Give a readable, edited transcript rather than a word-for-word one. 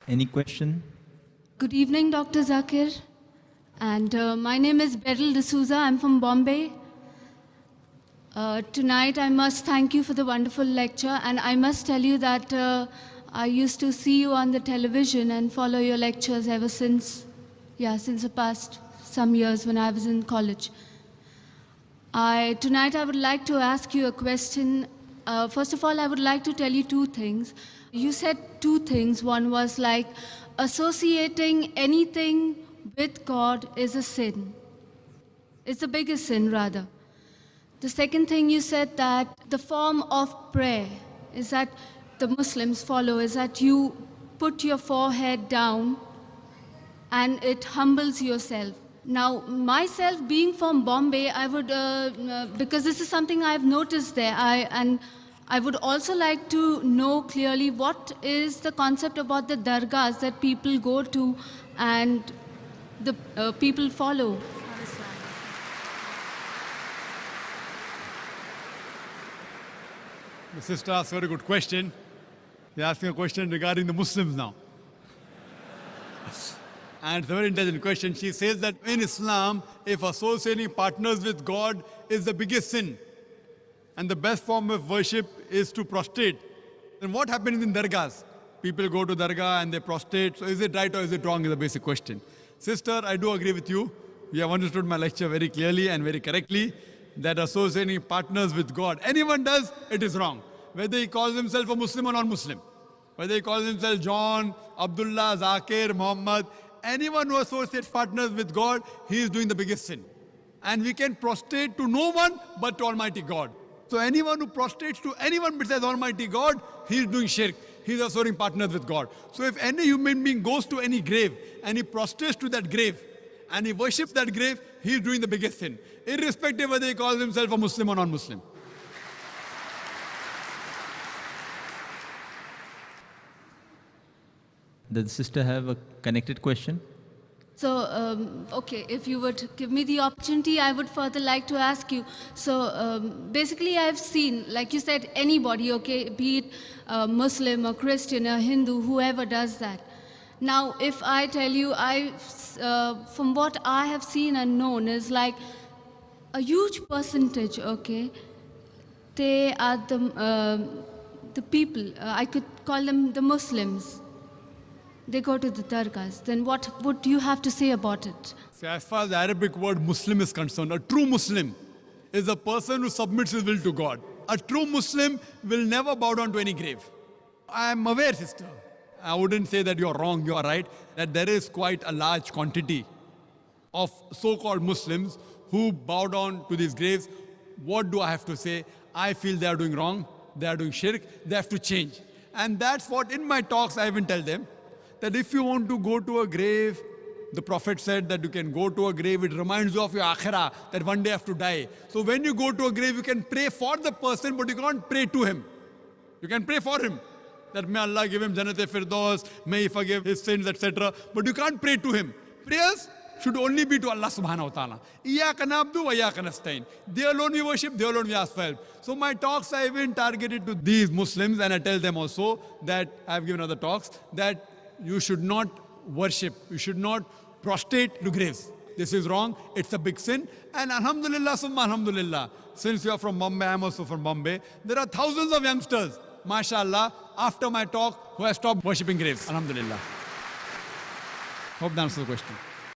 Any question? Good evening, Dr. Zakir. And my name is Beryl D'Souza. I'm from Bombay. Tonight, I must thank you for the wonderful lecture. And I must tell you that I used to see you on the television and follow your lectures ever since, since the past some years when I was in college. Tonight, I would like to ask you a question. First of all, I would like to tell you two things. You said two things. One was like associating anything with God is a sin. It's the biggest sin, rather. The second thing you said, that the form of prayer is that the Muslims follow, is that you put your forehead down and it humbles yourself. Now, myself being from Bombay, I would, because this is something I've noticed there, and I would also like to know clearly what is the concept about the dargahs that people go to and the people follow. The sister asked a very good question. They're asking a question regarding the Muslims now. And it's a very intelligent question. She says that in Islam, if associating partners with God is the biggest sin, and the best form of worship is to prostrate, then what happens in dargahs? People go to dargah and they prostrate. So is it right or is it wrong is the basic question. Sister, I do agree with you. You have understood my lecture very clearly and very correctly, that associating partners with God, anyone does, it is wrong. Whether he calls himself a Muslim or non-Muslim, whether he calls himself John, Abdullah, Zakir, Muhammad, anyone who associates partners with God, he is doing the biggest sin. And we can prostrate to no one but to Almighty God. So anyone who prostrates to anyone besides Almighty God, he is doing shirk. He is associating partners with God. So if any human being goes to any grave and he prostrates to that grave and he worships that grave, he is doing the biggest sin, irrespective whether he calls himself a Muslim or non-Muslim. Does the sister have a connected question? So, okay, if you would give me the opportunity, I would further like to ask you. So, basically, I've seen, like you said, anybody, okay, be it Muslim or Christian or Hindu, whoever does that. Now, if I tell you, from what I have seen and known, is like a huge percentage, okay, they are the people, I could call them the Muslims. They go to the dargahs. Then what would you have to say about it? So as far as the Arabic word Muslim is concerned, a true Muslim is a person who submits his will to God. A true Muslim will never bow down to any grave. I am aware, sister, I wouldn't say that you're wrong, you're right, that there is quite a large quantity of so-called Muslims who bow down to these graves. What do I have to say? I feel they are doing wrong, they are doing shirk, they have to change. And that's what in my talks I even tell them, that if you want to go to a grave, the Prophet said that you can go to a grave, it reminds you of your akhirah, that one day you have to die. So when you go to a grave, you can pray for the person, but you can't pray to him. You can pray for him, that may Allah give him Jannat Firdaus, may He forgive his sins, etc. But you can't pray to him. Prayers should only be to Allah subhanahu wa ta'ala. Iyaka na'budu wa iyaka nasta'in. They alone we worship, they alone we ask for help. So my talks are even targeted to these Muslims, and I tell them also that I have given other talks, that you should not worship, you should not prostrate to graves. This is wrong, it's a big sin. And alhamdulillah, summa alhamdulillah, since you are from Bombay, I am also from Bombay, there are thousands of youngsters, mashallah, after my talk, who have stopped worshipping graves. Alhamdulillah. Hope that answers the question.